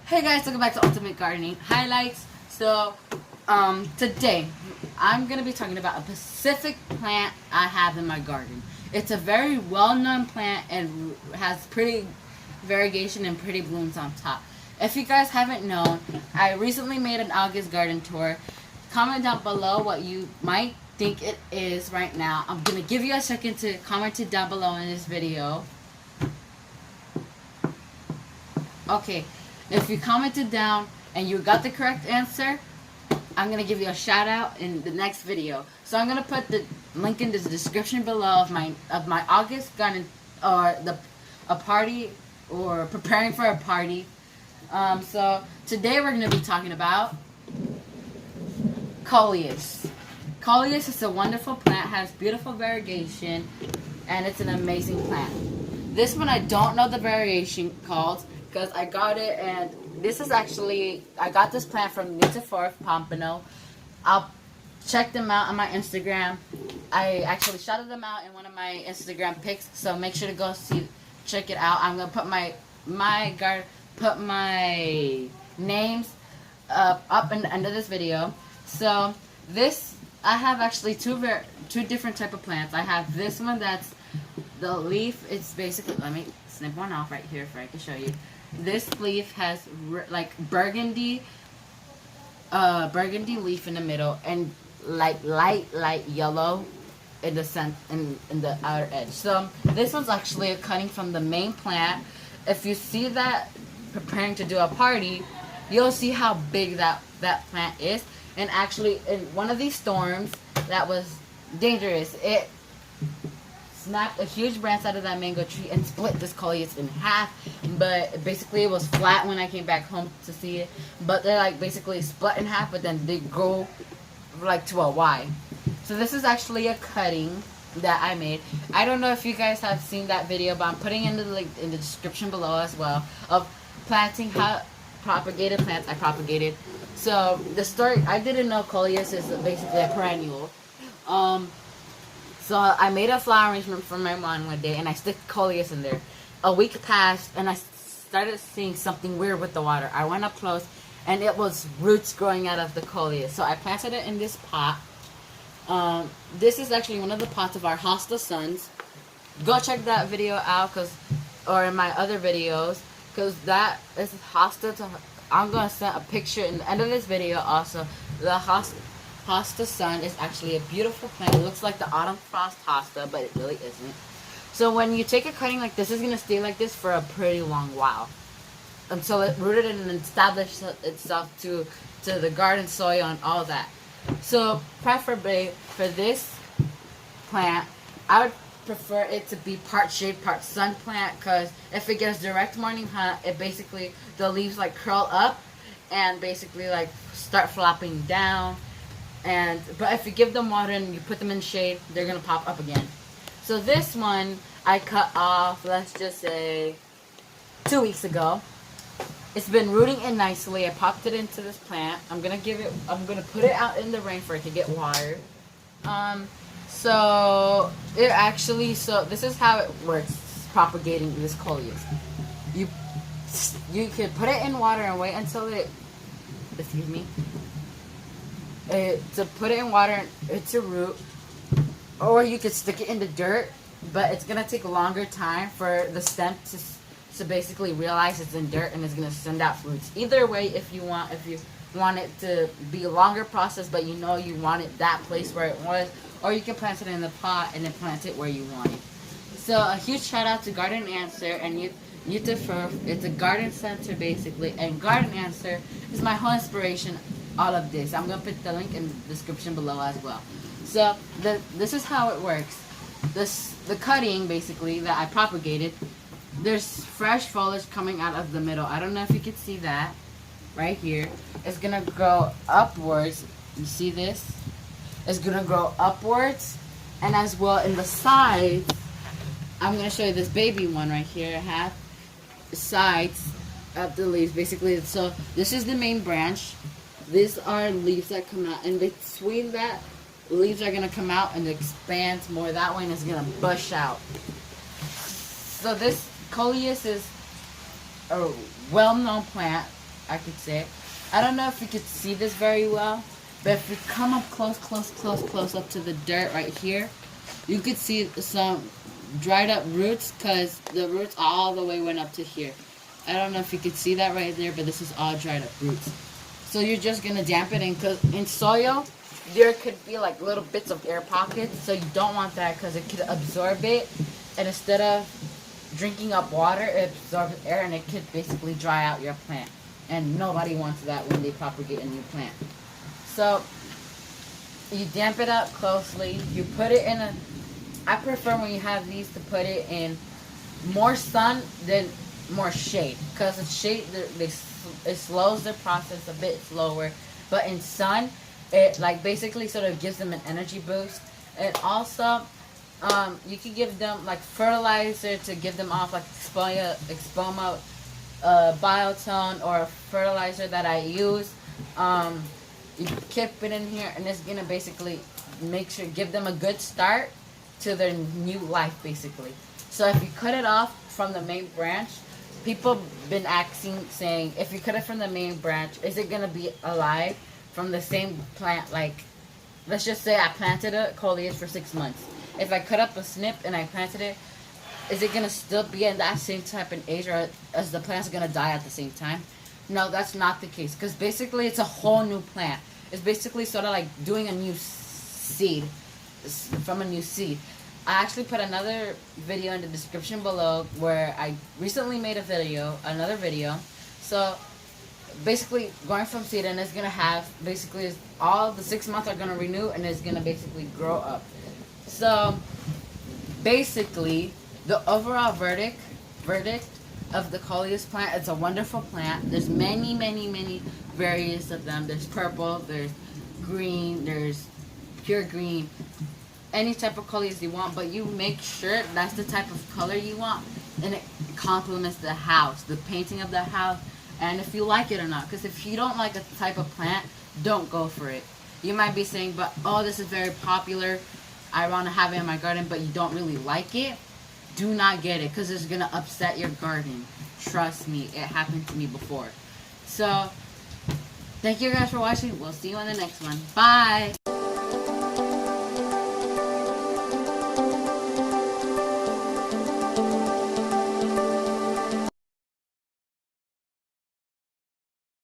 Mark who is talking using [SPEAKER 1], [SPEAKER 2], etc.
[SPEAKER 1] Hey guys, welcome back to Ultimate Gardening Highlights. So, today I'm going to be talking about a specific plant I have in my garden. It's a very well-known plant and has pretty variegation and pretty blooms on top. If you guys haven't known, I recently made an August garden tour. Comment down below what you might think it is right now. I'm going to give you a second to comment it down below in this video. Okay. If you commented down and you got the correct answer, I'm going to give you a shout out in the next video. So I'm going to put the link in the description below of my August garden or a party or preparing for a party. So today we're going to be talking about Coleus. Coleus is a wonderful plant, has beautiful variegation, and it's an amazing plant. This one I don't know the variation called, because I got it, and this is actually, I got this plant from Nitafor Pompano. I'll check them out on my Instagram. I actually shouted them out in one of my Instagram pics, so make sure to go check it out. I'm gonna put my names up in the end of this video. So this, I have actually two different type of plants. I have this one that's the leaf. It's basically, let me snip one off right here so I can show you. This leaf has like burgundy leaf in the middle and like light yellow in the in the outer edge. So this one's actually a cutting from the main plant. If you see that preparing to do a party, you'll see how big that plant is. And actually, in one of these storms that was dangerous, it snapped a huge branch out of that mango tree and split this coleus in half. But basically it was flat when I came back home to see it, but they're like basically split in half, but then they grow like to a Y. So this is actually a cutting that I made. I don't know if you guys have seen that video, but I'm putting in the link in the description below as well of planting, how propagated plants I propagated. So the story, I didn't know coleus is basically a perennial. So I made a flower arrangement for my mom one day, and I stuck coleus in there. A week passed, and I started seeing something weird with the water. I went up close, and it was roots growing out of the coleus. So I planted it in this pot. This is actually one of the pots of our hosta sons. Go check that video out, or in my other videos, because that is hosta. I'm gonna send a picture in the end of this video. Also, the hosta sun is actually a beautiful plant. It looks like the autumn frost hosta, but it really isn't. So when you take a cutting like this, it's going to stay like this for a pretty long while, until it rooted and established itself to the garden soil and all that. So preferably for this plant, I would prefer it to be part shade, part sun plant, because if it gets direct morning sun, it basically, the leaves like curl up and basically like start flopping down. But if you give them water and you put them in shade, they're gonna pop up again. So this one I cut off, let's just say 2 weeks ago. It's been rooting in nicely. I popped it into this plant. I'm gonna put it out in the rain for it to get watered. So this is how it works, propagating this coleus. You can put it in water and wait until to put it in water, it's a root, or you could stick it in the dirt, but it's gonna take a longer time for the stem to basically realize it's in dirt, and it's gonna send out roots. Either way, if you want it to be a longer process, but you want it that place where it was, or you can plant it in the pot and then plant it where you want it. So a huge shout out to Garden Answer and Nitafor. It's a garden center basically, and Garden Answer is my whole inspiration. All of this, I'm gonna put the link in the description below as well. So this is how it works. The cutting basically that I propagated, there's fresh foliage coming out of the middle. I don't know if you can see that right here. It's gonna grow upwards. You see this? It's gonna grow upwards, and as well in the sides. I'm gonna show you this baby one right here. I have the sides of the leaves basically. So this is the main branch. These are leaves that come out, and between that, leaves are going to come out and expand more that way, and it's going to bush out. So this coleus is a well-known plant. I could say. I don't know if you could see this very well, but if you come up close up to the dirt right here, you could see some dried up roots because the roots all the way went up to here. I don't know if you could see that right there, but this is all dried up roots. So you're just going to dampen it because in soil, there could be like little bits of air pockets. So you don't want that because it could absorb it. And instead of drinking up water, it absorbs air and it could basically dry out your plant. And nobody wants that when they propagate a new plant. So you damp it up closely. You put it in I prefer when you have these to put it in more sun than more shade. Because in shade, it slows the process a bit slower. But in sun, it like basically sort of gives them an energy boost. And also, you can give them like fertilizer to give them off like Expoma biotone or a fertilizer that I use. You keep it in here and it's gonna basically give them a good start to their new life basically. So if you cut it off from the main branch, people been asking saying if you cut it from the main branch, is it gonna be alive from the same plant? Like, let's just say I planted a Coleus for 6 months. If I cut up a snip and I planted it, is it gonna still be in that same type of age, or is the plant's gonna die at the same time? No, that's not the case, because basically it's a whole new plant. It's basically sort of like doing a new seed from a new seed. I actually put another video in the description below where I recently made another video. So basically going from seed, and it's gonna have basically all the 6 months are gonna renew and it's gonna basically grow up. So basically the overall verdict of the Coleus plant, it's a wonderful plant. There's many various of them. There's purple, there's green, there's pure green, any type of Coleus you want, but you make sure that's the type of color you want and it complements the house, the painting of the house, and if you like it or not. Because if you don't like a type of plant, don't go for it. You might be saying, but oh, this is very popular, I want to have it in my garden, but you don't really like it. Do not get it because it's going to upset your garden. Trust me, it happened to me before. So, thank you guys for watching. We'll see you on the next one. Bye!